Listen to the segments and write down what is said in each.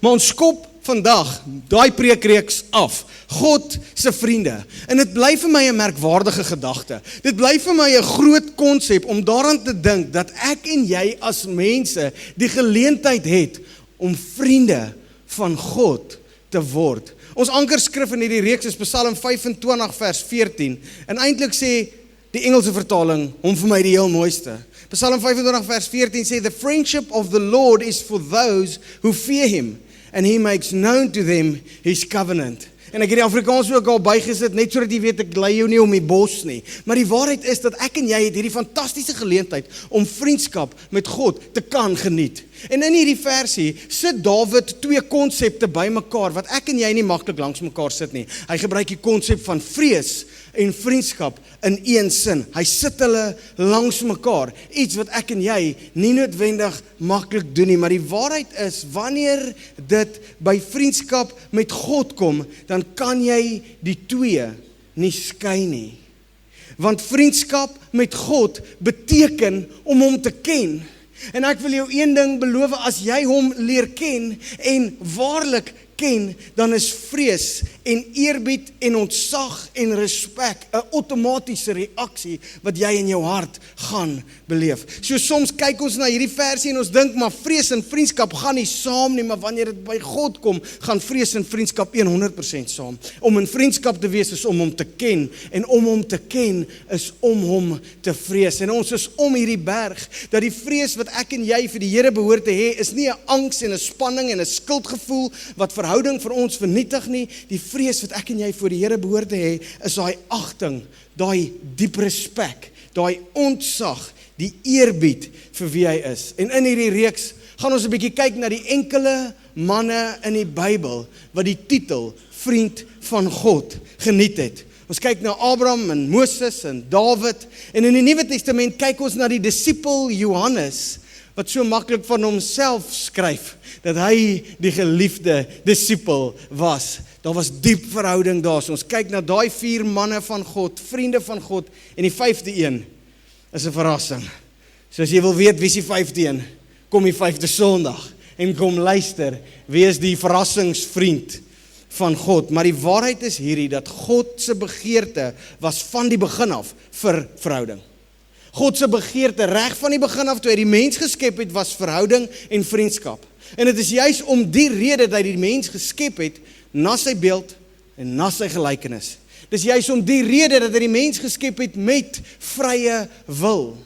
Maar ons skop vandag daai preekreeks af. God se vriende. En dit bly vir my 'n merkwaardige gedagte. Dit bly vir my 'n groot konsep om daaraan te dink dat ek en jy as mense die geleentheid het om vriende van God te word. Ons ankerskrif in hierdie reeks is Psalm 25 vers 14. En eintlik sê die Engelse vertaling hom vir my die heel mooiste. Psalm 25 vers 14 sê, "The friendship of the Lord is for those who fear him, and he makes known to them his covenant." En ek het die Afrikaans ook al bygesit, net sodat jy weet, ek lei jou nie om die bos nie. Maar die waarheid is dat ek en jy het hierdie fantastiese geleentheid om vriendskap met God te kan geniet. En in hierdie versie sit Dawid twee konsepte bymekaar, wat ek en jy nie maklik langs mekaar sit nie. Hy gebruik die konsep van vrees en vriendskap in een sin. Hy sit hulle langs mekaar. Iets wat ek en jy nie noodwendig maklik doen nie. Maar die waarheid is, wanneer dit by vriendskap met God kom, dan kan jy die twee nie skei nie. Want vriendskap met God beteken om hom te ken. En ek wil jou een ding beloof, as jy hom leer ken en waarlik ken, dan is vrees en eerbied en ontzag en respek 'n outomatiese reaksie wat jy in jou hart gaan beleef. So soms kyk ons na hierdie versie en ons dink, maar vrees en vriendskap gaan nie saam nie, maar wanneer dit by God kom, gaan vrees en vriendskap 100% saam. Om in vriendskap te wees is om hom te ken, en om hom te ken is om hom te vrees. En ons is om hierdie berg, dat die vrees wat ek en jy vir die Here behoort te hê, is nie 'n angs en 'n spanning en 'n skuldgevoel wat verhouding vir ons vernietig nie. Die vrees wat ek en jy voor die Here behoort te hê, is daai agting, daai diep respek, daai ontzag, die eerbied vir wie hy is. En in hierdie reeks gaan ons 'n bietjie kyk na die enkele manne in die Bybel wat die titel vriend van God geniet het. Ons kyk na Abraham en Moses en Dawid, en in die Nuwe Testament kyk ons na die disipel Johannes, wat so maklik van homself skryf, dat hy die geliefde disipel was. Daar was diep verhouding daar. So ons kyk na daai 4 manne van God, vriende van God, en die 5de een is 'n verrassing. So as jy wil weet wie is die 5de een, kom die 5de Sondag en kom luister, wie is die verrassingsvriend van God. Maar die waarheid is hierdie, dat God se begeerte was van die begin af vir verhouding. God se begeerte reg van die begin af, toe hy die mens geskep het, was verhouding en vriendskap. En dit is juis om die rede dat hy die mens geskep het, na sy beeld en na sy gelykenis. Dit is juis om die rede dat hy die mens geskep het met vrye wil.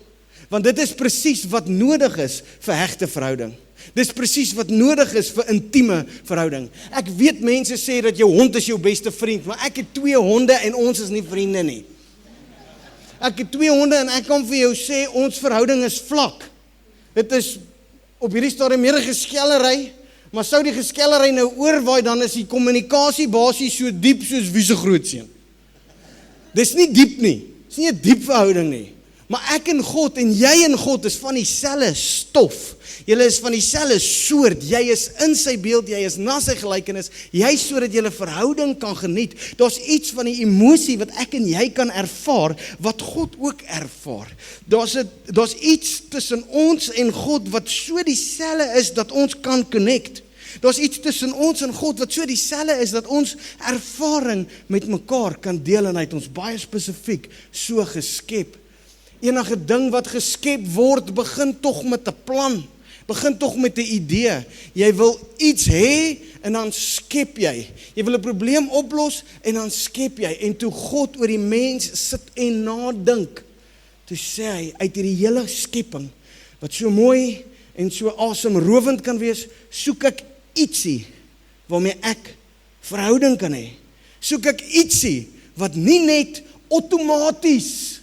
Want dit is presies wat nodig is vir hegte verhouding. Dit is presies wat nodig is vir intieme verhouding. Ek weet mense sê dat jou hond is jou beste vriend, maar ek het 2 honde en ons is nie vriende nie. Ek het 2 honde en ek kan vir jou sê, ons verhouding is vlak. Dit is op hierdie stadium meer 'n geskellery, maar sou die geskellery nou oorwaai, dan is die kommunikasie basies so diep soos wie se grootseun. Dis nie diep nie, dis nie 'n diep verhouding nie. Maar ek en God en jy en God is van dieselfde stof. Julle is van dieselfde soort. Jy is in sy beeld, jy is na sy gelykenis, jy sodat jy 'n verhouding kan geniet. Daar's iets van die emosie wat ek en jy kan ervaar, wat God ook ervaar. Daar's iets tussen ons en God wat so dieselfde is dat ons kan connect. Daar's iets tussen ons en God wat so dieselfde is dat ons ervaring met mekaar kan deel, en hy het ons baie spesifiek so geskep. Enige ding wat geskep word, begin tog met 'n plan. Begin tog met 'n idee. Jy wil iets hê en dan skep jy. Jy wil 'n probleem oplos en dan skep jy. En toe God oor die mens sit en nadink, toe sê hy, uit hierdie hele skepping, wat so mooi en so asemrowend kan wees, soek ek ietsie waarmee ek verhouding kan hê. Soek ek ietsie wat nie net outomaties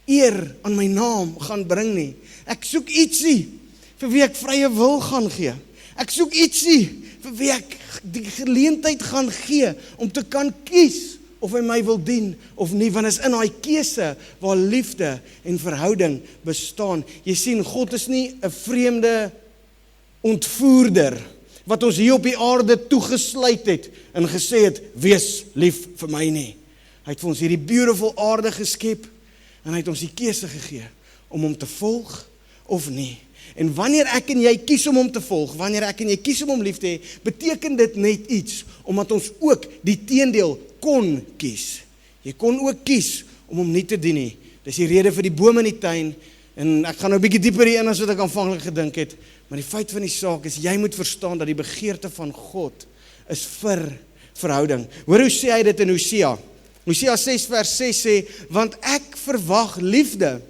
eer aan my naam gaan bring nie. Ek soek ietsie vir wie ek vrye wil gaan gee. Ek soek ietsie vir wie ek die geleentheid gaan gee om te kan kies of hy my wil dien of nie, want is in daai keuse waar liefde en verhouding bestaan. Jy sien, God is nie 'n vreemde ontvoerder wat ons hier op die aarde toegesluit het en gesê het, wees lief vir my nie. Hy het vir ons hierdie beautiful aarde geskep, en hy het ons die keuse gegee om hom te volg of nie. En wanneer ek en jy kies om hom te volg, wanneer ek en jy kies om hom lief te hê, beteken dit net iets, omdat ons ook die teendeel kon kies. Jy kon ook kies om hom nie te dien nie. Dis die rede vir die boom in die tuin, en ek gaan nou 'n bietjie dieper hierin as wat ek aanvanklik gedink het, maar die feit van die saak is, jy moet verstaan dat die begeerte van God is vir verhouding. Hoor hoe sê hy dit in Hosea? Hosea 6 vers 6 sê, want ek verwag liefde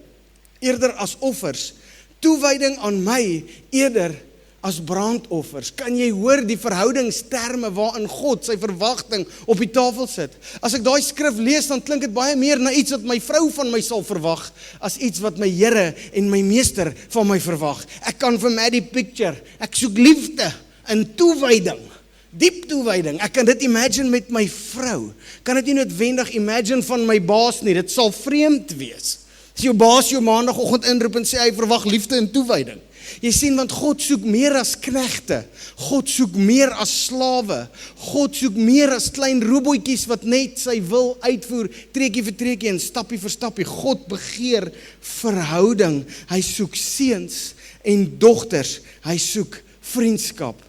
eerder as offers, toewyding aan my eerder as brandoffers. Kan jy hoor die verhoudingsterme waarin God sy verwagting op die tafel sit? As ek daai skrif lees, dan klink dit baie meer na iets wat my vrou van my sal verwag, as iets wat my Here en my meester van my verwag. Ek kan vir Maddie picture, ek soek liefde in toewyding, diep toewyding. Ek kan dit imagine met my vrou. Kan dit nie noodwendig imagine van my baas nie, dit sal vreemd wees. As jou baas jou maandagoggend inroep en sê hy verwag liefde en toewyding. Jy sien, want God soek meer as knegte. God soek meer as slawe. God soek meer as klein robotjies wat net sy wil uitvoer, treukie vir treukie en stappie vir stappie. God begeer verhouding. Hy soek seuns en dogters. Hy soek vriendskap.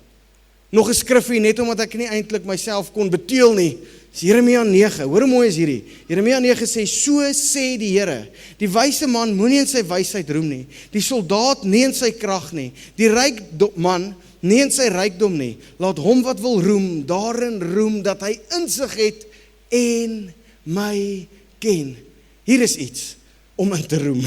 Nog 'n skrifgie, net omdat ek nie eintlik myself kon beteel nie. Jeremia 9, hoor hoe mooi is hierdie. Jeremia 9 sê, so sê die Here, die wyse man moenie in sy wysheid roem nie, die soldaat nie in sy krag nie, die ryk man nie in sy rykdom nie, laat hom wat wil roem, daarin roem dat hy insig het en my ken. Hier is iets om in te roem.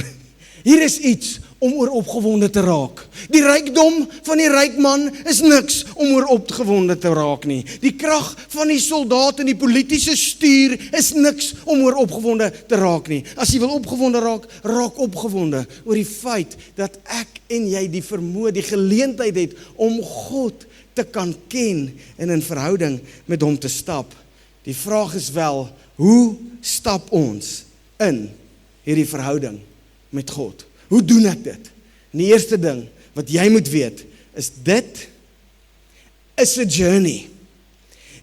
Hier is iets om oor opgewonde te raak. Die rykdom van die ryk man is niks om oor opgewonde te raak nie. Die krag van die soldaat en die politieke stuur is niks om oor opgewonde te raak nie. As jy wil opgewonde raak, raak opgewonde oor die feit dat ek en jy die vermoë, die geleentheid het om God te kan ken en in verhouding met hom te stap. Die vraag is wel, hoe stap ons in hierdie verhouding met God? Hoe doen ek dit? En die eerste ding wat jy moet weet, is dit is 'n journey.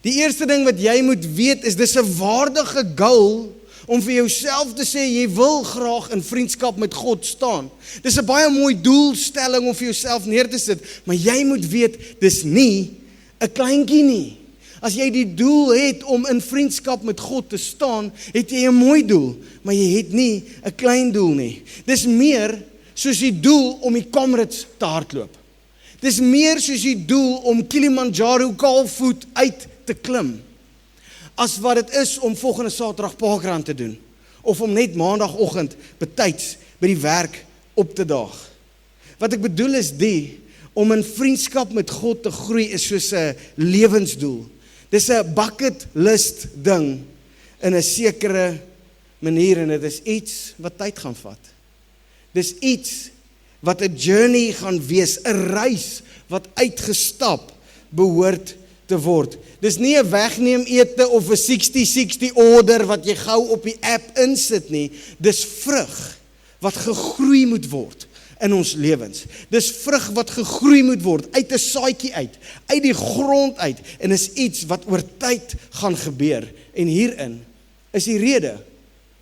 Die eerste ding wat jy moet weet is, dis 'n waardige goal om vir jouself te sê, jy wil graag in vriendskap met God staan. Dis 'n baie mooi doelstelling om vir jouself neer te sit, maar jy moet weet, dis nie 'n kleintjie nie. As jy die doel het om in vriendskap met God te staan, het jy 'n mooi doel, maar jy het nie 'n klein doel nie. Dis meer soos die doel om die Comrades te hardloop. Dis meer soos die doel om Kilimanjaro kaalvoet uit te klim, as wat dit is om volgende Saterdag parkrun te doen, of om net maandagoggend betyds by die werk op te daag. Wat ek bedoel is om in vriendskap met God te groei is soos 'n lewensdoel. Dis 'n bucket list ding in 'n sekere manier, en dit is iets wat tyd gaan vat. Dis iets wat 'n journey gaan wees, 'n reis wat uitgestap behoort te word. Dis nie 'n wegneem ete of 'n 60-60 order wat jy gou op die app insit nie. Dis vrug wat gegroei moet word in ons lewens. Dis vrug wat gegroei moet word uit 'n saadjie uit die grond uit, en is iets wat oor tyd gaan gebeur. En hierin is die rede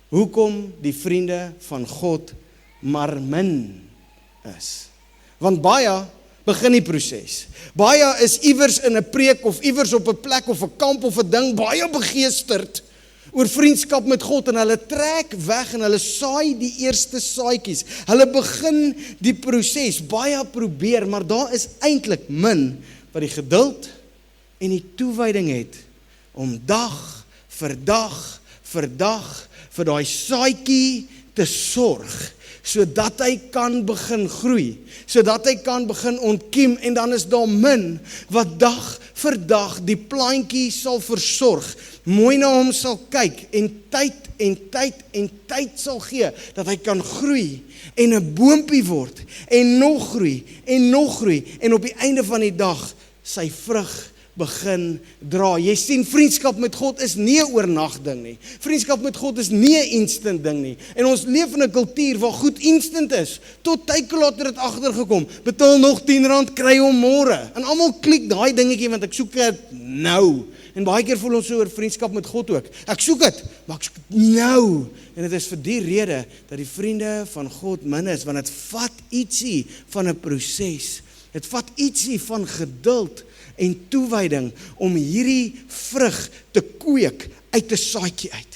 hoekom die vriende van God maar min is. Want baie begin die proses. Baie is iewers in 'n preek of iewers op 'n plek of 'n kamp of 'n ding baie begeesterd oor vriendskap met God, en hulle trek weg en hulle saai die eerste saadjies. Hulle begin die proses, baie probeer, maar daar is eintlik min wat die geduld en die toewyding het om dag vir dag vir dag vir daai saadjie te sorg, sodat hy kan begin groei, sodat hy kan begin ontkiem, en dan is daar min wat dag vir dag die plantjie sal versorg, mooi na hom sal kyk, en tyd sal gee, dat hy kan groei, en 'n boompie word, en nog groei, en op die einde van die dag, sy vrug begin dra. Jy sien, vriendskap met God is nie 'n oornag ding nie. Vriendskap met God is nie 'n instant ding nie. En ons leef in 'n kultuur waar goed instant is. Tot Takealot het dit agtergekom. Betaal nog R10, kry hom môre. En almal klik daai dingetjie want ek soek dit nou. En baie keer voel ons so oor vriendskap met God ook. Ek soek dit, maar ek soek dit nou. En dit is vir die rede dat die vriende van God min is, want dit vat ietsie van 'n proses. Dit vat ietsie van geduld en toewyding om hierdie vrug te kweek uit 'n saadjie uit,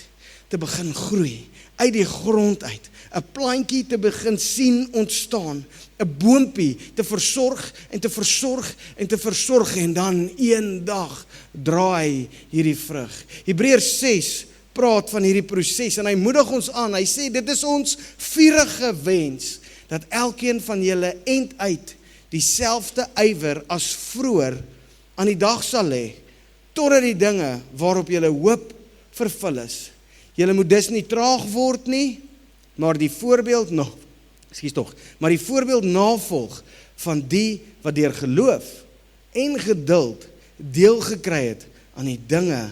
te begin groei, uit die grond uit, 'n plantjie te begin sien ontstaan, 'n boompie te versorg en te versorg en te versorg en dan eendag draai hierdie vrug. Hebreërs 6 praat van hierdie proses en hy moedig ons aan. Hy sê dit is ons vurige wens dat elkeen van julle end uit dieselfde ywer as vroeër aan die dag sal lê, totdat die dinge waarop julle hoop vervul is. Julle moet dus nie traag word nie, maar die voorbeeld navolg van die wat deur geloof en geduld deel gekry het aan die dinge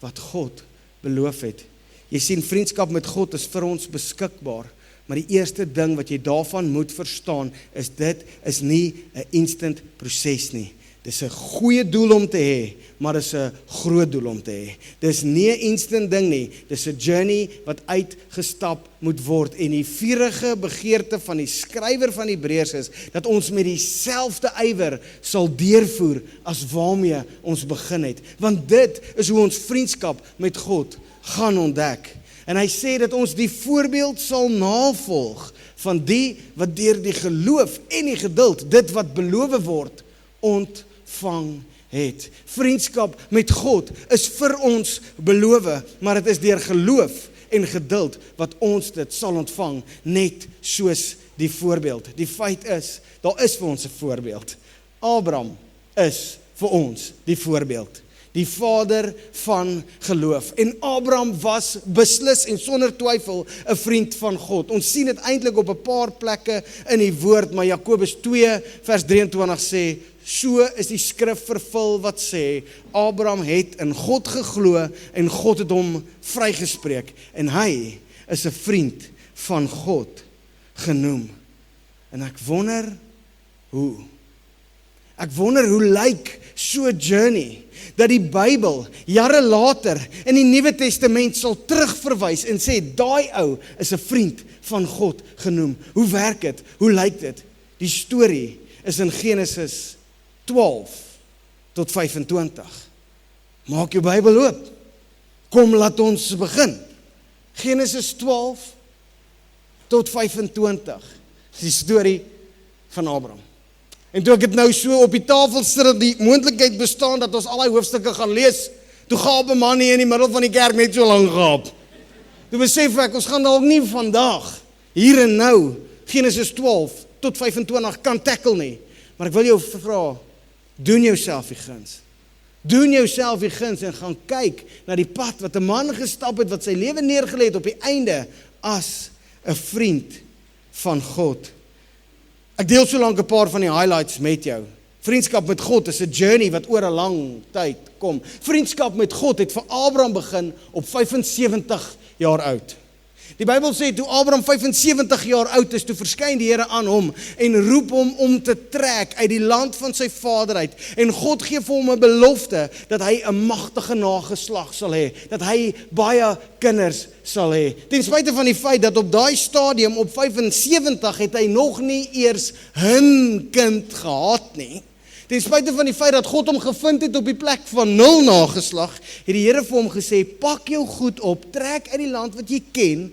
wat God beloof het. Jy sien, vriendskap met God is vir ons beskikbaar, maar die eerste ding wat jy daarvan moet verstaan is dit is nie 'n instant proses nie. Dis 'n goeie doel om te hê, maar dis 'n groot doel om te hê. Dis nie 'n instant ding nie, dis 'n journey wat uitgestap moet word. En die vurige begeerte van die skrywer van Hebreërs is dat ons met dieselfde ywer sal deurvoer as waarmee ons begin het. Want dit is hoe ons vriendskap met God gaan ontdek. En hy sê dat ons die voorbeeld sal navolg van die wat deur die geloof en die geduld, dit wat beloof word, ontvang het. Vriendskap met God is vir ons beloof, maar dit is deur geloof en geduld wat ons dit sal ontvang, net soos die voorbeeld. Die feit is, daar is vir ons 'n voorbeeld. Abraham is vir ons die voorbeeld. Die vader van geloof. En Abraham was beslis en sonder twyfel 'n vriend van God. Ons sien dit eintlik op 'n paar plekke in die woord, maar Jakobus 2 vers 23 sê, so is die skrif vervul wat sê, Abraham het in God geglo en God het hom vrygespreek. En hy is 'n vriend van God genoem. En ek wonder hoe. Ek wonder hoe lyk so 'n journey, dat die Bybel jare later in die Nuwe Testament sal terugverwys en sê, daai ou is 'n vriend van God genoem. Hoe werk dit? Hoe lyk dit? Die storie is in Genesis 12 tot 25. Maak jou Bybel oop. Kom, laat ons begin. Genesis 12 tot 25. Dis die storie van Abraham. En toe ek het nou so op die tafel sit dat die moontlikheid bestaan dat ons al die hoofstukke gaan lees, toe gaap 'n man hier in die middel van die kerk net so lank gaap. Toe besef ek, ons gaan dalk nie vandag, hier en nou, Genesis 12 tot 25 kan tackle nie. Maar ek wil jou vra, doen jouself die guns. Doen jouself die guns en gaan kyk na die pad wat 'n man gestap het, wat sy lewe neergelê het op die einde as 'n vriend van God. Ek deel so lank 'n paar van die highlights met jou. Vriendskap met God is 'n journey wat oor 'n lang tyd kom. Vriendskap met God het vir Abraham begin op 75 jaar oud. Die Bybel sê, toe Abraham 75 jaar oud is, toe verskyn die Here aan hom en roep hom om te trek uit die land van sy vader uit. En God gee vir hom 'n belofte dat hy 'n magtige nageslag sal hê, dat hy baie kinders sal hê. Ten spyte van die feit dat op daai stadium op 75 het hy nog nie eers 'n kind gehad nie. Ten spyte van die feit dat God hom gevind het op die plek van 0 nageslag, het die Here vir hom gesê, pak jou goed op, trek uit die land wat jy ken,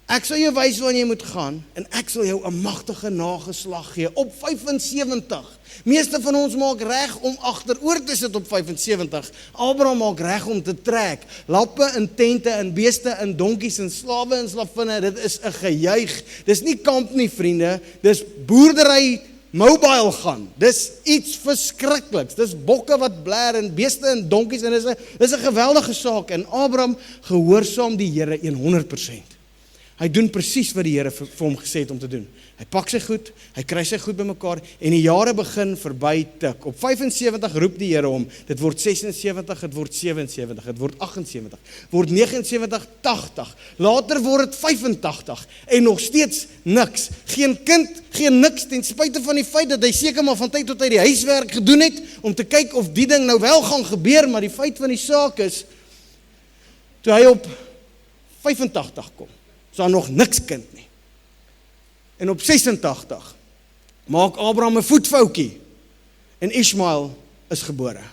ek sal jou wys waar jy moet gaan, en ek sal jou 'n magtige nageslag gee, op 75. Meeste van ons maak reg om agteroor te sit op 75, Abraham maak reg om te trek, lappe in tente, in beeste, in donkies, in slawe, in slavinne, dit is 'n gejuig, dis nie kamp nie vriende, dis boerdery, mobile gaan, dis iets verskrikliks, dis bokke wat blaar en beeste en donkies en dis 'n geweldige saak en Abraham gehoorsaam die Here 100%. Hy doen presies wat die Here vir hom gesê het om te doen. Hy pak sy goed, hy kry sy goed bymekaar en die jare begin verby tik. Op 75 roep die Here hom, dit word 76, dit word 77, dit word 78, word 79, 80, later word dit 85 en nog steeds niks. Geen kind, geen niks, ten spyte van die feit dat hy seker maar van tyd tot tyd die huiswerk gedoen het, om te kyk of die ding nou wel gaan gebeur, maar die feit van die saak is, toe hy op 85 kom, is daar nog niks kind nie. En op 86 maak Abraham 'n voetfoutjie en Ismael is gebore.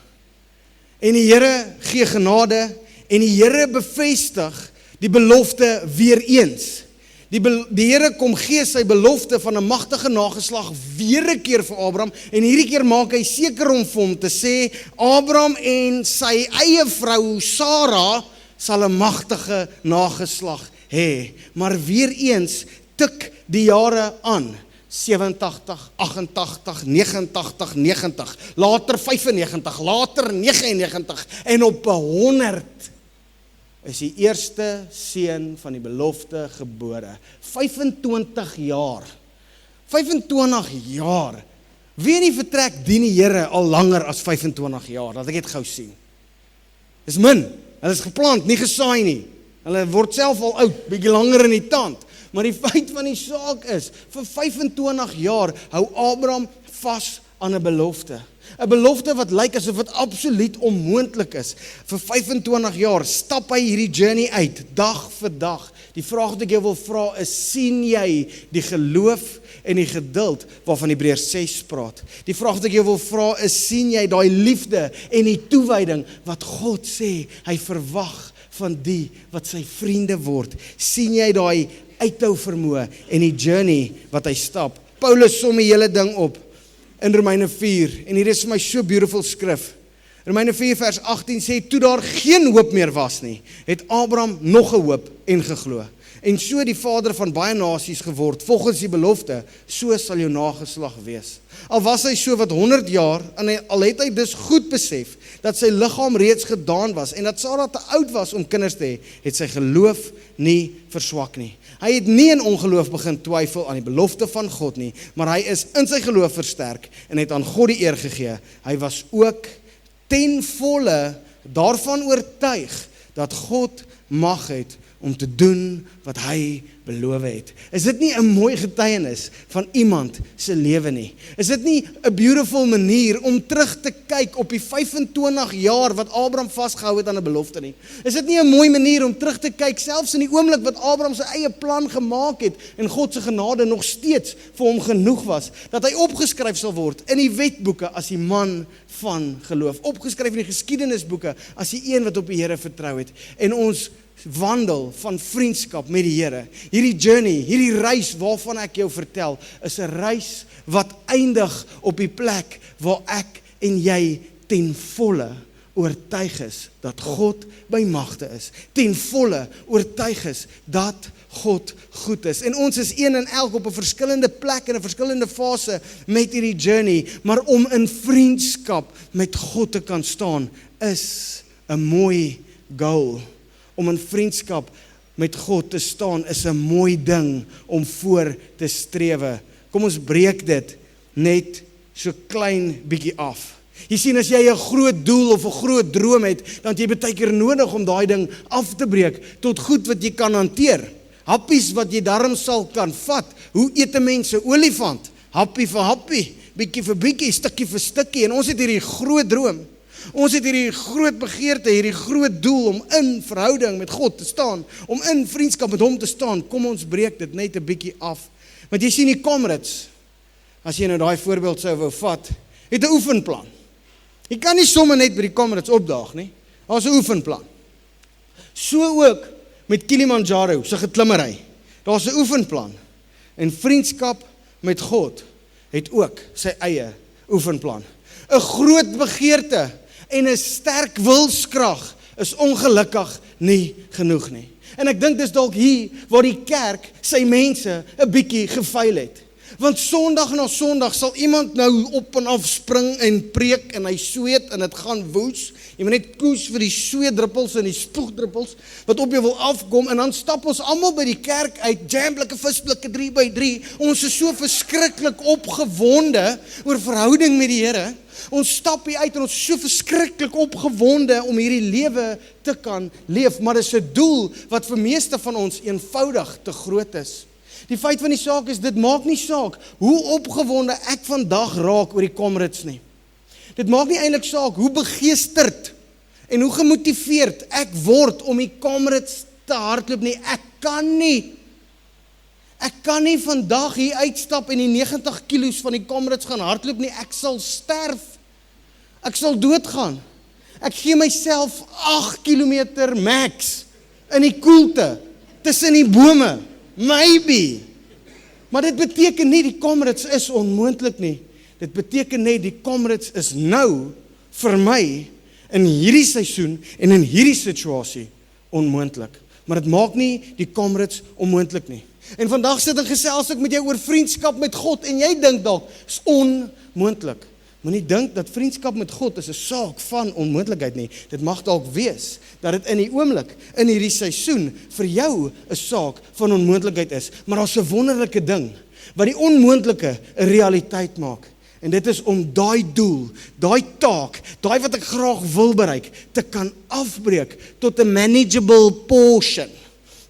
En die Here gee genade en die Here bevestig die belofte weer eens. Die Here kom gee sy belofte van 'n magtige nageslag weer 'n keer vir Abraham en hierdie keer maak hy seker om vir hom te sê Abraham en sy eie vrou Sara sal 'n magtige nageslag hê. Maar weer eens tik die jare aan. 87, 88, 89, 90, later 95, later 99 en op 100 is die eerste seun van die belofte gebore. 25 jaar. 25 jaar. Wie nie vertrek dien die Here al langer as 25 jaar, dat ek het gou sien. Dis min. Hulle is geplant, nie gesaai nie. Hulle word self al oud, bietjie langer in die tand. Maar die feit van die saak is, vir 25 jaar hou Abraham vas aan 'n belofte. 'n Belofte wat lyk asof dit absoluut onmoontlik is. Vir 25 jaar stap hy hierdie journey uit, dag vir dag. Die vraag wat ek jou wil vra is, sien jy die geloof en die geduld waarvan Hebreërs 6 praat? Die vraag wat ek jou wil vra is, sien jy daai liefde en die toewyding wat God sê hy verwag van die wat sy vriende word? Sien jy daai uithou vermoë en die journey wat hy stap? Paulus som die hele ding op in Romeine 4 en hier is vir my so beautiful skrif. Romeine 4 vers 18 sê, toe daar geen hoop meer was nie, het Abraham nog 'n hoop en geglo. En so die vader van baie nasies geword, volgens die belofte, so sal jou nageslag wees. Al was hy so wat 100 jaar, en al het hy dus goed besef, dat sy liggaam reeds gedaan was, en dat Sara te oud was om kinders te hê, het sy geloof nie verswak nie. Hy het nie in ongeloof begin twyfel aan die belofte van God nie, maar hy is in sy geloof versterk, en het aan God die eer gegee. Hy was ook ten volle daarvan oortuig, dat God mag het om te doen wat hy beloof het. Is dit nie 'n mooi getuienis van iemand se lewe nie? Is dit nie 'n beautiful manier om terug te kyk op die 25 jaar wat Abraham vasgehou het aan 'n belofte nie? Is dit nie 'n mooi manier om terug te kyk selfs in die oomblik wat Abraham sy eie plan gemaak het en God se genade nog steeds vir hom genoeg was, dat hy opgeskryf sal word in die wetboeke as die man van geloof, opgeskryf in die geskiedenisboeke as die een wat op die Here vertrou het, en ons wandel van vriendskap met die Here. Hierdie journey, hierdie reis waarvan ek jou vertel, is 'n reis wat eindig op die plek waar ek en jy ten volle oortuig is dat God by magte is. Ten volle oortuig is dat God goed is. En ons is een en elk op 'n verskillende plek en 'n verskillende fase met hierdie journey, maar om in vriendskap met God te kan staan is 'n mooi goal. Om in vriendskap met God te staan is 'n mooi ding om voor te strewe. Kom ons breek dit net so klein bietjie af. Jy sien, as jy 'n groot doel of 'n groot droom het, dan het jy baie keer nodig om daai ding af te breek tot goed wat jy kan hanteer. Happies wat jy darm sal kan vat. Hoe eet 'n mens 'n olifant? Happie vir happie, bietjie vir bietjie, stukkie vir stukkie. En ons het hierdie groot droom. Ons het hierdie groot begeerte, hierdie groot doel om in verhouding met God te staan, om in vriendskap met hom te staan. Kom ons breek dit net 'n bietjie af. Want jy sien die Comrades, as jy nou daai voorbeeld sou wou vat, het 'n oefenplan. Jy kan nie sommer net by die Comrades opdaag nie. Daar's 'n oefenplan. So ook met Kilimanjaro se geklimmery. Daar's 'n oefenplan. En vriendskap met God het ook sy eie oefenplan. 'n Groot begeerte en 'n sterk wilskrag is ongelukkig nie genoeg nie. En ek dink dis dalk hier waar die kerk sy mense 'n bietjie gefaal het. Want Sondag na Sondag sal iemand nou op en af spring en preek en hy sweet en dit gaan woes. Jy moet net koes vir die sweetdruppels en die spoegdruppels wat op jou wil afkom en dan stap ons almal by die kerk uit, jamblikke visblikke 3x3. Ons is so verskriklik opgewonde oor verhouding met die Here. Ons stap hier uit en ons is so verskriklik opgewonde om hierdie lewe te kan leef, maar dit is 'n doel wat vir meeste van ons eenvoudig te groot is. Die feit van die saak is, dit maak nie saak hoe opgewonde ek vandag raak oor die Comrades nie. Dit maak nie eintlik saak hoe begeesterd en hoe gemotiveerd ek word om die Comrades te hardloop nie. Ek kan nie vandag hier uitstap en die 90 kilos van die Comrades gaan hardloop nie. Ek sal sterf. Ek sal doodgaan. Ek gee myself 8 kilometer max in die koelte tussen die bome. Maybe. Maar dit beteken nie die Comrades is onmoontlik nie. Dit beteken net die Comrades is nou vir my in hierdie seisoen en in hierdie situasie onmoontlik. Maar dit maak nie die Comrades onmoontlik nie. En vandag sit en gesels ek met jou oor vriendskap met God en jy dink dalk is onmoontlik. Moenie dink dat vriendskap met God is 'n saak van onmoontlikheid nie. Dit mag dalk wees dat dit in die oomblik, in hierdie seisoen, vir jou 'n saak van onmoontlikheid is. Maar daar's 'n wonderlike ding wat die onmoontlike 'n realiteit maak. En dit is om daai doel, daai taak, daai wat ek graag wil bereik, te kan afbreek tot 'n manageable portion.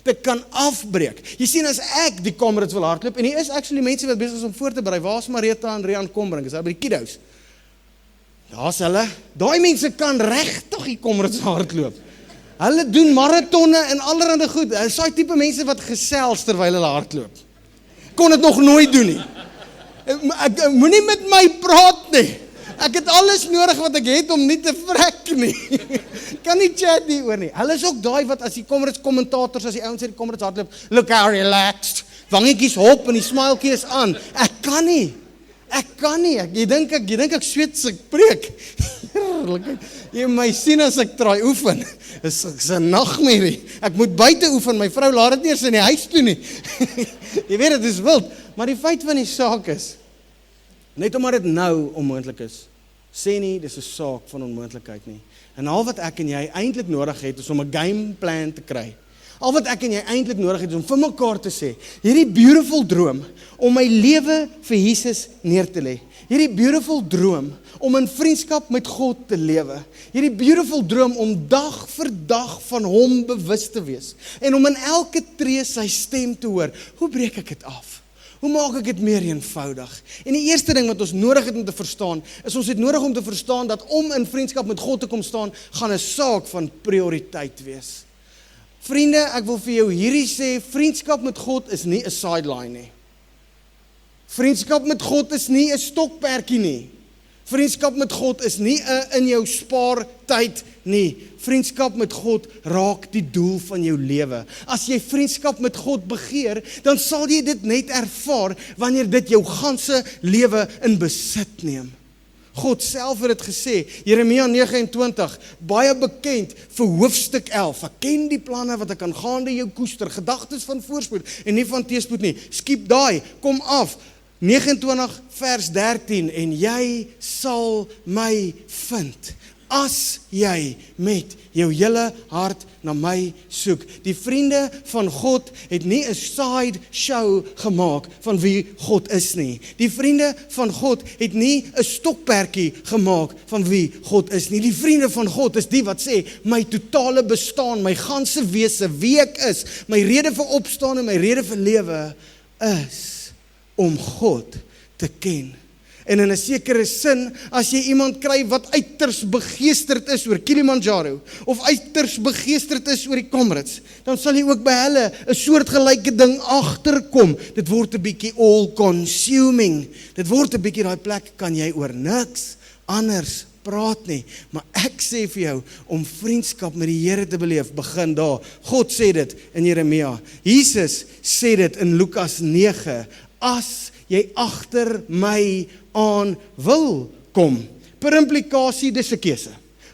Te kan afbreek. Jy sien, as ek die Comrades wil hardloop, en hier is actually mense wat besig is om voor te berei, waar's Marita en Rian Kombrink, is hy by die kiddos? Daar's hulle. Daai mense kan regtig die Comrades hardloop. Hulle doen maratonne en allerhande goed. Hulle is daai tipe mense wat gesels terwyl hulle hardloop. Kon dit nog nooit doen nie. Ek moenie met my praat nie. Ek het alles nodig wat ek het om nie te vrek nie. Kan nie chat nie oor nie. Hulle is ook daai wat as die Comrades kommentators, as die ouens uit die Comrades hardloop, look how relaxed. Wangetjies hop en die smiletjie is aan. Ek kan nie. Jy dink ek sweet as ek preek. Jy my sien as ek try oefen. Dis 'n nagmerrie. Ek moet buite oefen. My vrou laat dit nie eens in die huis toe nie. Jy weet dit is wild, maar die feit van die saak is, net omdat dit nou onmoontlik is, sê nie dis 'n saak van onmoontlikheid nie. En al wat ek en jy eintlik nodig het is om 'n game plan te kry. Al wat ek en jy eintlik nodig het is om vir mekaar te sê, hierdie beautiful droom om my lewe vir Jesus neer te lê. Hierdie beautiful droom om in vriendskap met God te lewe. Hierdie beautiful droom om dag vir dag van hom bewus te wees. En om in elke tree sy stem te hoor. Hoe breek ek dit af? Hoe maak ek dit meer eenvoudig? En die eerste ding wat ons nodig het om te verstaan, is ons het nodig om te verstaan dat om in vriendskap met God te kom staan, gaan 'n saak van prioriteit wees. Vriende, ek wil vir jou hierdie sê, vriendskap met God is nie 'n sideline nie. Vriendskap met God is nie 'n stokperdjie nie. Vriendskap met God is nie 'n in jou spaartyd nie. Vriendskap met God raak die doel van jou lewe. As jy vriendskap met God begeer, dan sal jy dit net ervaar wanneer dit jou ganse lewe in besit neem. God self het dit gesê, Jeremia 29, baie bekend vir hoofstuk 11. Ek ken die planne wat ek aangaande jou koester, gedagtes van voorspoed en nie van teëspoed nie. Skiep daai, kom af. 29 vers 13, en jy sal my vind, as jy met jou hele hart na my soek. Die vriende van God het nie 'n side show gemaak van wie God is nie. Die vriende van God het nie 'n stokperdjie gemaak van wie God is nie. Die vriende van God is die wat sê, my totale bestaan, my ganse wese, wie ek is, my rede vir opstaan en my rede vir lewe is om God te ken. En in 'n sekere sin, as jy iemand kry wat uiters begeesterd is oor Kilimanjaro, of uiters begeesterd is oor die Comrades, dan sal jy ook by hulle 'n soortgelyke ding agterkom. Dit word 'n bietjie all-consuming. Dit word 'n bietjie daai plek, kan jy oor niks anders praat nie. Maar ek sê vir jou, om vriendskap met die Here te beleef, begin daar. God sê dit in Jeremia. Jesus sê dit in Lukas 9. As jy agter my aan wil kom. Per implikasie, dis 'n keuse.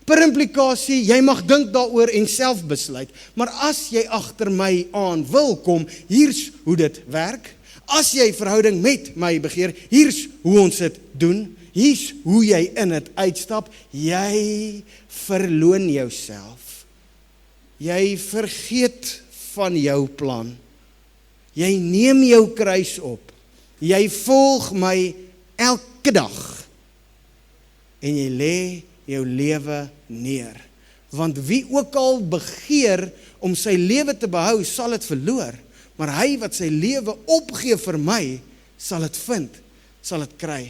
Per implikasie, jy mag dink daaroor en self besluit. Maar as jy agter my aan wil kom, hier's hoe dit werk. as jy verhouding met my begeer, hier's hoe ons dit doen, hier's hoe jy in dit uitstap, jy verloon jouself. Jy vergeet van jou plan. Jy neem jou kruis op. Jy volg my elke dag. En jy lê jou lewe neer. Want wie ook al begeer om sy lewe te behou, sal dit verloor. Maar hy wat sy lewe opgee vir my, sal dit vind, sal dit kry.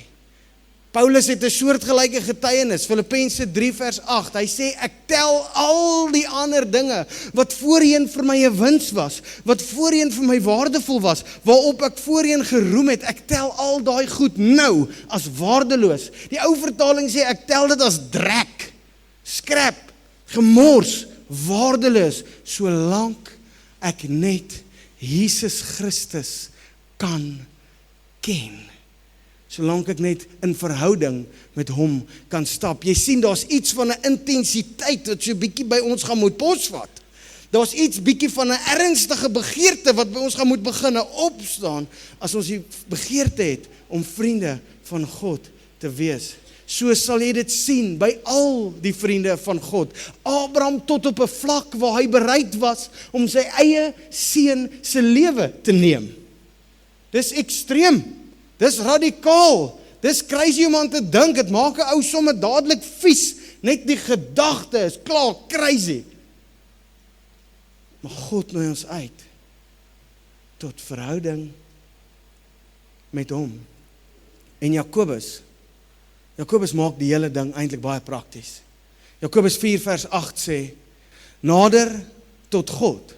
Paulus het 'n soortgelyke getuienis, Filippense 3 vers 8, hy sê, ek tel al die ander dinge, wat voorheen vir my 'n wins was, wat voorheen vir my waardevol was, waarop ek voorheen geroem het, ek tel al daai goed nou, as waardeloos. Die ou vertaling sê, ek tel dit as drek, scrap, gemors, waardeloos, solank ek net Jesus Christus kan ken. Solank ek net in verhouding met hom kan stap. Jy sien, daar's iets van 'n intensiteit wat so bietjie by ons gaan moet posvat. Daar's iets bietjie van 'n ernstige begeerte wat by ons gaan moet begin opstaan as ons die begeerte het om vriende van God te wees. So sal jy dit sien by al die vriende van God. Abraham tot op 'n vlak waar hy bereid was om sy eie seun se lewe te neem. Dis ekstreem. Dis radikaal, dis crazy om aan te dink, het maak 'n ou sommer dadelik vies, net die gedagte is klaar crazy. Maar God nooi ons uit, tot verhouding met hom. En Jakobus maak die hele ding eintlik baie prakties. Jakobus 4 vers 8 sê, nader tot God,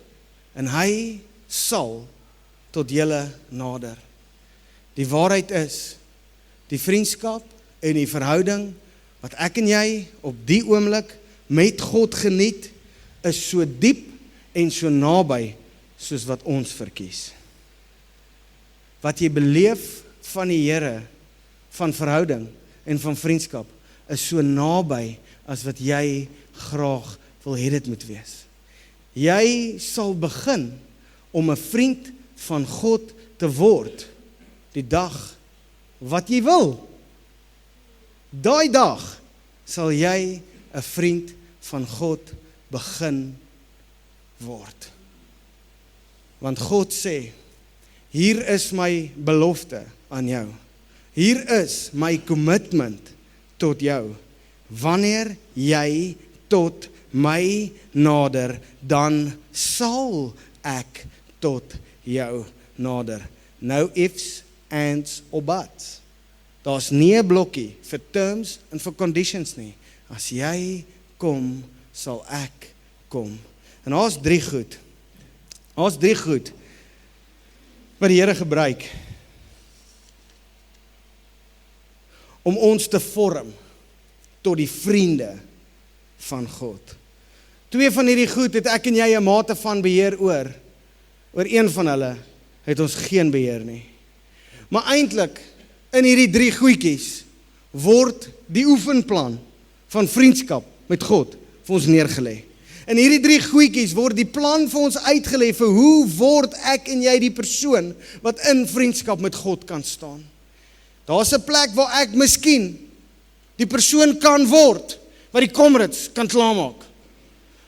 en hy sal tot julle nader. Die waarheid is, die vriendskap en die verhouding wat ek en jy op die oomblik met God geniet, is so diep en so naby soos wat ons verkies. Wat jy beleef van die Here, van verhouding en van vriendskap, is so naby as wat jy graag wil hê dit moet wees. Jy sal begin om 'n vriend van God te word, die dag wat jy wil. Daai dag sal jy 'n vriend van God begin word. Want God sê, hier is my belofte aan jou. Hier is my commitment tot jou. Wanneer jy tot my nader, dan sal ek tot jou nader. No ifs, ands or buts. Daar's nie 'n blokkie vir terms en vir conditions nie. As jy kom, sal ek kom. En daar's drie goed. Daar's drie goed wat die Here gebruik om ons te vorm tot die vriende van God. Twee van hierdie goed het ek en jy 'n mate van beheer oor. Oor een van hulle het ons geen beheer nie. Maar eintlik, in hierdie drie goedjies, word die oefenplan van vriendskap met God vir ons neergelê. In hierdie drie goedjies word die plan vir ons uitgelê vir hoe word ek en jy die persoon wat in vriendskap met God kan staan. Daar's 'n plek waar ek miskien die persoon kan word wat die Comrades kan klaarmaak.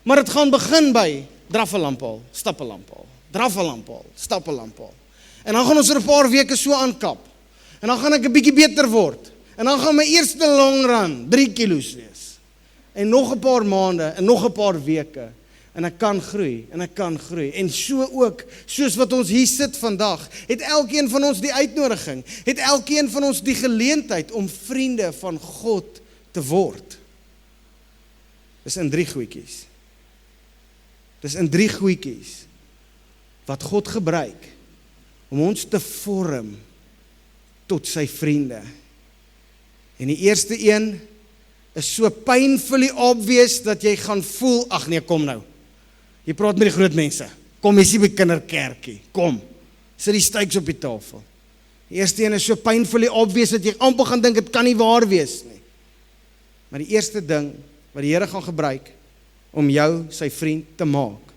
Maar dit gaan begin by draffelamp, stappelamp, draffelamp, stappelamp. En dan gaan ons 'n paar weke so aankap. En dan gaan ek 'n bietjie beter word. En dan gaan my eerste long run 3 kilos wees. En nog 'n paar maande en nog 'n paar weke. En ek kan groei en ek kan groei. En so ook, soos wat ons hier sit vandag, het elkeen van ons die uitnodiging, het elkeen van ons die geleentheid om vriende van God te word. Dis in drie goedjies. Dis in drie goedjies wat God gebruik om ons te vorm tot sy vriende. En die eerste een is so painfully obvious dat jy gaan voel, ag nee, kom nou. Jy praat met die groot mense. Kom, jy sien by kinderkerkie. Kom, sit die steaks op die tafel. Die eerste een is so painfully obvious dat jy amper gaan dink, dit kan nie waar wees nie. Maar die eerste ding wat die Here gaan gebruik om jou sy vriend te maak,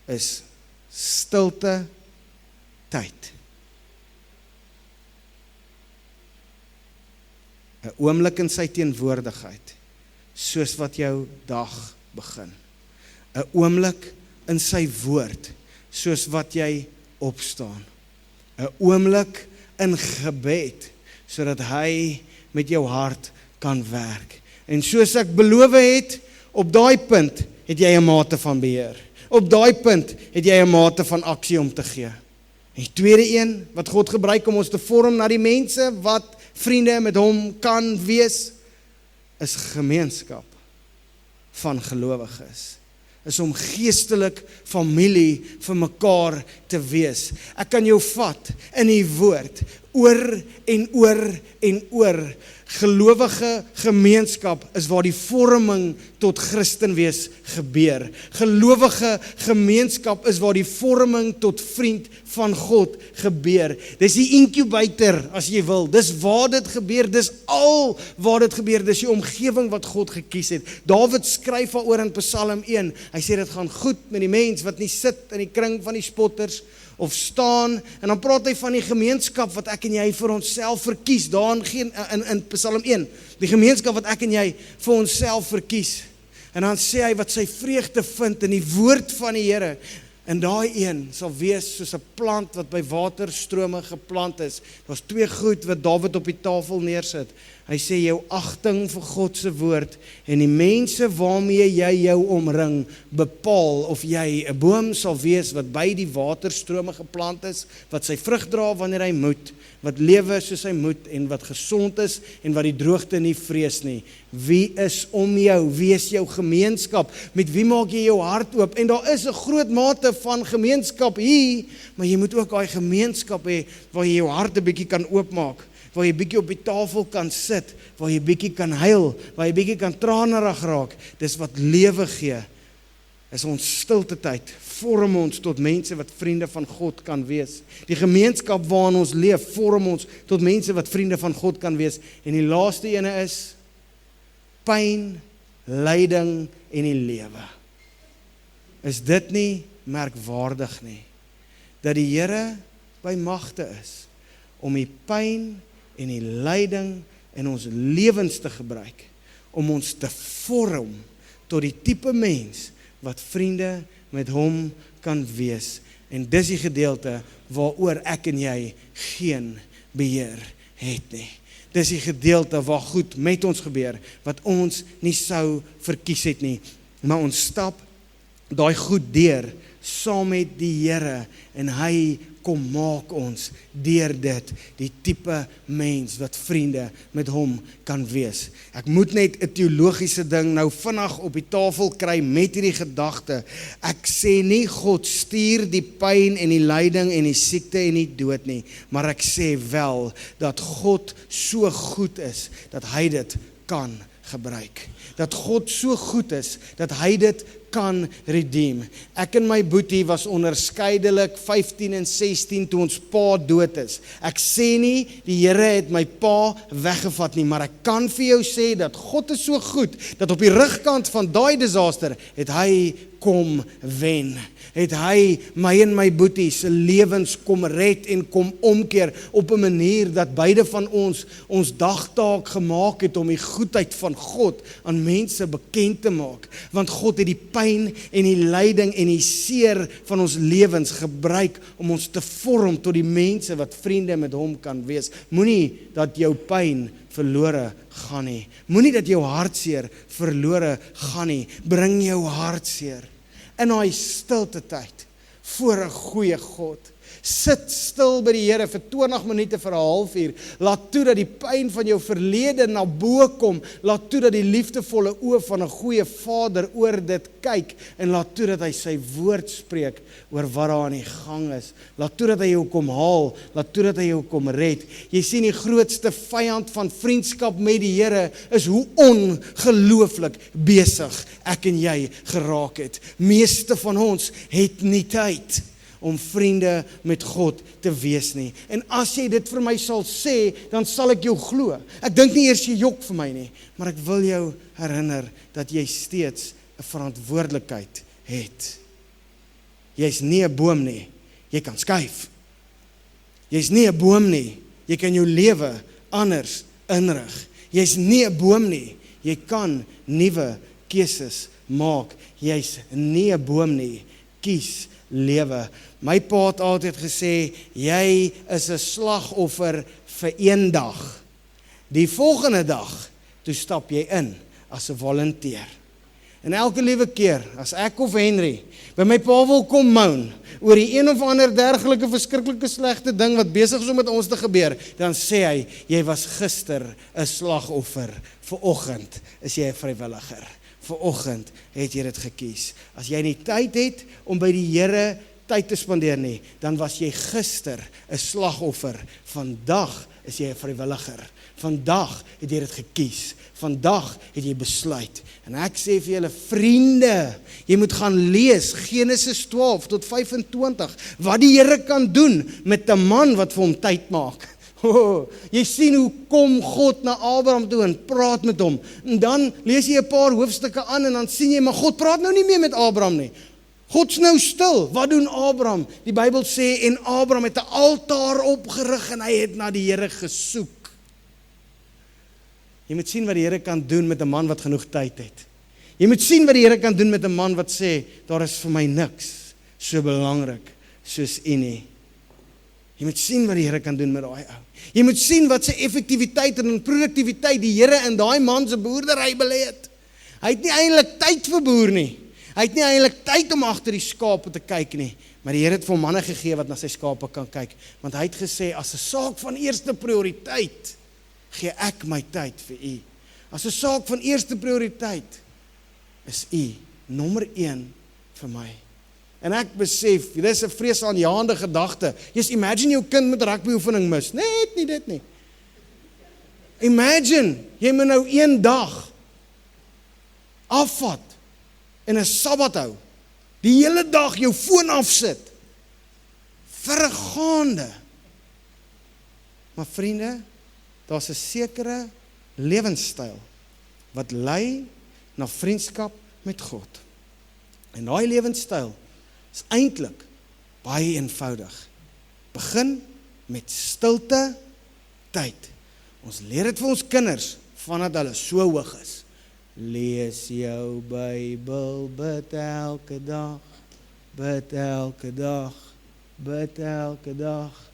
is stilte tyd. 'n oomblik in sy teenwoordigheid, soos wat jou dag begin. 'n oomblik in sy woord, soos wat jy opstaan. 'n oomblik in gebed, sodat hy met jou hart kan werk. En soos ek beloof het, op daai punt het jy 'n mate van beheer. Op daai punt het jy 'n mate van aksie om te gee. En die tweede een, wat God gebruik om ons te vorm na die mense wat vriende met hom kan wees, is gemeenskap van gelowiges. Is om geestelik familie vir mekaar te wees. Ek kan jou vat in die woord, oor en oor en oor. Gelowige gemeenskap is waar die vorming tot Christen wees gebeur. Gelowige gemeenskap is waar die vorming tot vriend van God gebeur. Dis die incubator, as jy wil. Dis waar dit gebeur, dis al waar dit gebeur. Dis die omgewing wat God gekies het. Dawid skryf daaroor in Psalm 1. Hy sê dit gaan goed met die mens wat nie sit in die kring van die spotters of staan, en dan praat hy van die gemeenskap wat ek en jy vir onsself verkies, daar in Psalm 1, die gemeenskap wat ek en jy vir onsself verkies, en dan sê hy wat sy vreugde vind in die woord van die Here, en daai een sal wees soos 'n plant wat by waterstrome geplant is. Daar's twee goed wat Dawid op die tafel neersit. Hy sê jou agting vir God se woord en die mense waarmee jy jou omring bepaal of jy 'n boom sal wees wat by die waterstrome geplant is, wat sy vrug dra wanneer hy moet, wat lewe soos hy moet en wat gesond is en wat die droogte nie vrees nie. Wie is om jou? Wie is jou gemeenskap? Met wie maak jy jou hart oop? En daar is 'n groot mate van gemeenskap hier, maar jy moet ook daai gemeenskap hê waar jy jou hart 'n bietjie kan oopmaak, waar jy bietjie op die tafel kan sit, waar jy bietjie kan huil, waar jy bietjie kan tranerig raak. Dis wat lewe gee. Is ons stilte tyd, vorm ons tot mense wat vriende van God kan wees. Die gemeenskap waarin ons leef, vorm ons tot mense wat vriende van God kan wees. En die laaste ene is pyn, lyding en die lewe. Is dit nie merkwaardig nie, dat die Here by magte is om die pyn en die lyding in ons lewens te gebruik, om ons te vorm tot die tipe mens wat vriende met hom kan wees. En dis die gedeelte waaroor ek en jy geen beheer het nie. Dis die gedeelte waar goed met ons gebeur, wat ons nie sou verkies het nie. Maar ons stap daai goed deur, saam met die Here, en hy kom maak ons deur dit, die tipe mens wat vriende met hom kan wees. Ek moet net 'n teologiese ding nou vinnig op die tafel kry met hierdie gedagte. Ek sê nie God stuur die pyn en die lyding en die siekte en die dood nie, maar ek sê wel dat God so goed is dat hy dit kan gebruik. Dat God so goed is dat hy dit kan redeem. Ek en my boetie was onderskeidelik 15 en 16 toe ons pa dood is. Ek sê nie die Here het my pa weggevat nie, maar ek kan vir jou sê dat God is so goed dat op die rugkant van daai disaster het hy kom wen. Het hy my en my boetie se lewens kom red en kom omkeer op 'n manier dat beide van ons dagtaak gemaak het om die goedheid van God aan mense bekend te maak. Want God het die pyn en die lyding en die seer van ons lewens gebruik om ons te vorm tot die mense wat vriende met hom kan wees. Moenie dat jou pyn verlore gaan nie. Moenie dat jou hartseer verlore gaan nie. Bring jou hartseer in daai stilte tyd voor 'n goeie God. Sit stil by die Here vir 20 minute vir 'n halfuur. Laat toe dat die pyn van jou verlede na bo kom. Laat toe dat die liefdevolle oë van 'n goeie Vader oor dit kyk en laat toe dat hy sy woord spreek oor wat daar aan die gang is. Laat toe dat hy jou kom haal, laat toe dat hy jou kom red. Jy sien die grootste vyand van vriendskap met die Here is hoe ongelooflik besig ek en jy geraak het. Meeste van ons het nie tyd om vriende met God te wees nie. En as jy dit vir my sal sê, dan sal ek jou glo. Ek dink nie eers jy jok vir my nie, maar ek wil jou herinner dat jy steeds 'n verantwoordelikheid het. Jy's nie 'n boom nie, jy kan skuif. Jy's nie 'n boom nie, jy kan jou lewe anders inrig. Jy's nie 'n boom nie. Jy kan nuwe keuses maak. Jy's nie 'n boom nie. Kies lewe. My pa het altyd gesê, jy is 'n slagoffer vir een dag. Die volgende dag, toe stap jy in as 'n volunteer. En elke liewe keer, as ek of Henry by my pa wil kom moan oor die een of ander dergelike verskriklike slegte ding wat besig is om met ons te gebeur, dan sê hy, jy was gister 'n slagoffer, vanoggend is jy 'n vrywilliger. Vanoggend het jy dit gekies. As jy nie tyd het om by die Here tyd te spandeer nie, dan was jy gister 'n slagoffer. Vandag is jy 'n vrywilliger. Vandag het jy dit gekies. Vandag het jy besluit. En ek sê vir julle vriende, jy moet gaan lees Genesis 12 tot 25, wat die Here kan doen met 'n man wat vir hom tyd maak. Jy sien hoe kom God na Abraham toe en praat met hom. En dan lees jy 'n paar hoofstukke aan en dan sien jy, maar God praat nou nie meer met Abraham nie. God's nou stil. Wat doen Abraham? Die Bybel sê, en Abraham het 'n altaar opgerig en hy het na die Here gesoek. Jy moet sien wat die Here kan doen met 'n man wat genoeg tyd het. Jy moet sien wat die Here kan doen met 'n man wat sê, daar is vir my niks so belangrik soos U nie. Jy moet sien wat die Here kan doen met daai ou. Jy moet sien wat sy effektiwiteit en produktiwiteit die Here in daai man se boerdery belê het. Hy het nie eintlik tyd vir boer nie. Hy het nie eintlik tyd om agter die skape te kyk nie, maar die Here het vir hom manne gegee wat na sy skape kan kyk, want hy het gesê, as 'n saak van eerste prioriteit, gee ek my tyd vir U. As 'n saak van eerste prioriteit, is U nommer 1 vir my. En ek besef, dit is 'n vreesaanjaende gedagte. Just imagine jou kind met rugby-oefening mis. Net nie dit nie. Imagine, jy moet nou een dag afvat en 'n Sabbat hou. Die hele dag jou foon afsit. Verregaande. Maar vriende, daar's 'n sekere lewenstyl wat lei na vriendskap met God. En daai lewenstyl is eintlik baie eenvoudig. Begin met stilte tyd. Ons leer dit vir ons kinders vandat hulle so hoog is. Lees jou Bybel, bid elke dag, bid elke dag, bid elke dag.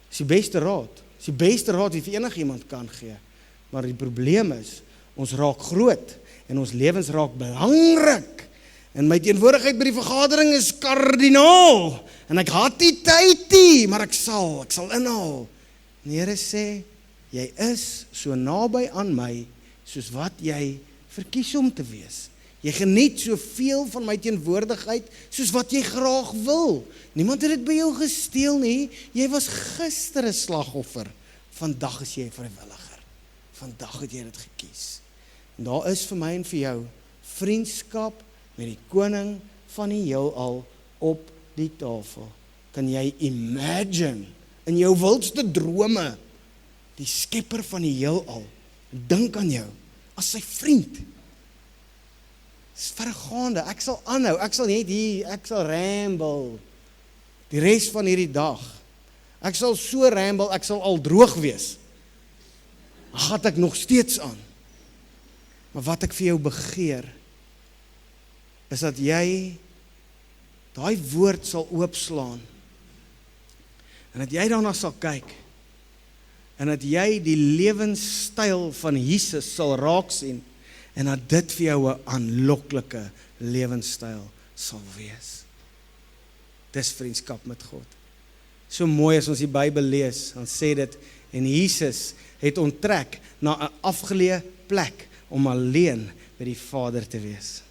Dis die beste raad. Dis die beste raad wat vir enigiemand kan gee. Maar die probleem is, ons raak groot en ons lewens raak belangrik. En my teenwoordigheid by die vergadering is kardinaal. En ek haat die tyd nie, maar ek sal inhaal. En die Here sê, jy is so naby aan my, soos wat jy verkies om te wees. Jy geniet soveel van my teenwoordigheid, soos wat jy graag wil. Niemand het dit by jou gesteel nie. Jy was gister 'n slagoffer. Vandag is jy 'n vrywilliger. Vandag het jy dit gekies. En daar is vir my en vir jou vriendskap met die koning van die heelal op die tafel. Kan jy imagine in jou wildste drome die skepper van die heelal dink aan jou as sy vriend? Dis verregaande. Ek sal aanhou. Ek sal ramble die res van hierdie dag. Ek sal so ramble, ek sal al droog wees. Gaan ek nog steeds aan. Maar wat ek vir jou begeer is dat jy daai woord sal oopslaan en dat jy daarna sal kyk en dat jy die lewenstyl van Jesus sal raak sien en dat dit vir jou 'n aanloklike lewenstyl sal wees. Dis vriendskap met God. So mooi as ons die Bybel lees, dan sê dit, en Jesus het onttrek na 'n afgeleë plek om alleen by die Vader te wees.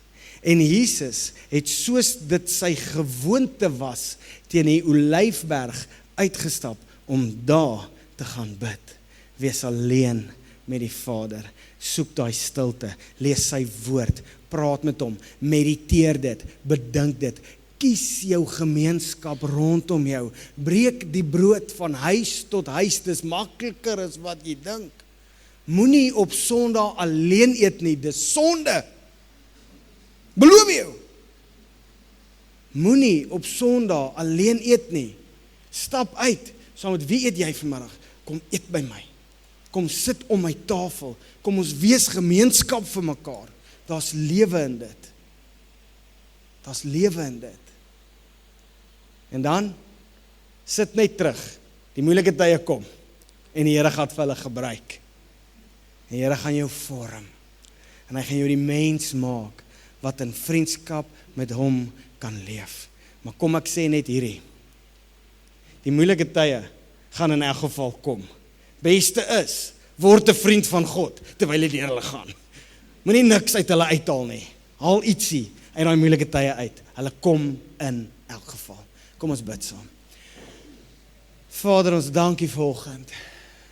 En Jesus het soos dit sy gewoonte was teen die Olyfberg uitgestap om daar te gaan bid. Wees alleen met die Vader. Soek daai stilte, lees sy woord, praat met hom, mediteer dit, bedink dit, kies jou gemeenskap rondom jou, breek die brood van huis tot huis, dis makliker as wat jy dink. Moenie op Sondag alleen eet nie, dis sonde. Beloof jou. Moenie op Sondag alleen eet nie. Stap uit, saam met wie eet jy vanmiddag? Kom eet by my. kom sit om my tafel, kom ons wees gemeenskap vir mekaar. Daar's lewe in dit. Daar's lewe in dit. En dan, sit net terug, die moeilike tye kom, en die Here gaan vir hulle gebruik. En die Here gaan jou vorm, en hy gaan jou die mens maak, wat in vriendskap met hom kan leef. Maar kom ek sê net hierdie, die moeilike tye gaan in elk geval kom. Beste is, word 'n vriend van God, terwyl jy deur hulle gaan. Moenie niks uit hulle uithaal nie. Haal ietsie uit daai moeilike tye uit. Hulle kom in elk geval. Kom ons bid saam. Vader, ons dankie vanoggend.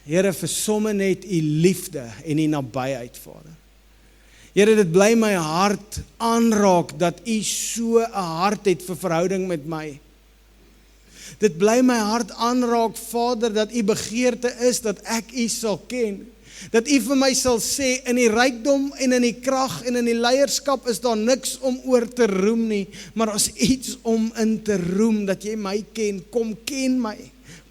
Here, vir somme net u liefde en u nabyheid, Vader. Here, dit bly my hart aanraak dat u so 'n hart het vir verhouding met my. Dit bly my hart aanraak, Vader, dat u begeerte is dat ek u sal ken. Dat u vir my sal sê, in die rykdom en in die krag en in die leierskap is daar niks om oor te roem nie, maar as iets om in te roem, dat jy my ken. Kom ken my.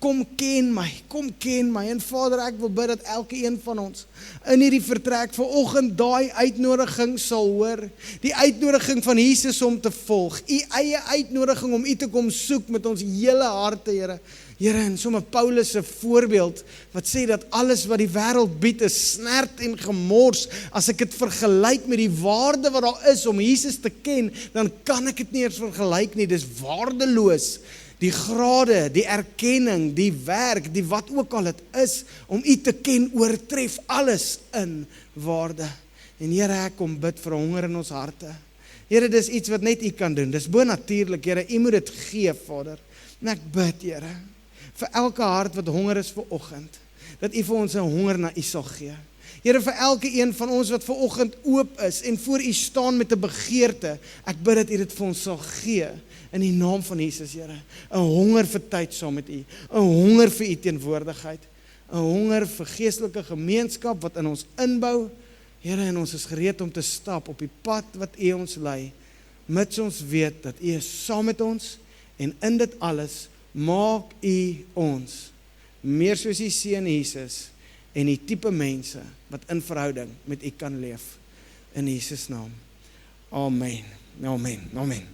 Kom ken my, kom ken my. En Vader, ek wil bid dat elke een van ons in hierdie vertrek vanoggend daai uitnodiging sal hoor. Die uitnodiging van Jesus om te volg. U eie uitnodiging om u te kom soek met ons hele harte, Here. Here, en sommer Paulus se voorbeeld wat sê dat alles wat die wêreld bied is snert en gemors. As ek dit vergelyk met die waarde wat daar is om Jesus te ken, dan kan ek dit nie eens vergelyk nie. Dis waardeloos. Die grade, die erkenning, die werk, die wat ook al het is, om u te ken, oortref alles in waarde. En Here, ek kom bid vir honger in ons harte. Here, dis iets wat net u kan doen. Dis bonatuurlik, Here, u moet dit gee, Vader. En ek bid, Here, vir elke hart wat honger is vanoggend, dat u vir ons 'n honger na u sal gee. Here, vir elke een van ons wat vanoggend oop is en voor u staan met 'n begeerte, ek bid dat u dit vir ons sal gee. In die naam van Jesus, Here, 'n honger vir tyd saam met u, 'n honger vir u teenwoordigheid, 'n honger vir geestelike gemeenskap wat in ons inbou, Here, en ons is gereed om te stap op die pad wat u ons lei, mits ons weet dat u is saam met ons, en in dit alles maak u ons meer soos u seun Jesus, en die tipe mense wat in verhouding met u kan leef, in Jesus naam. Amen, amen, amen.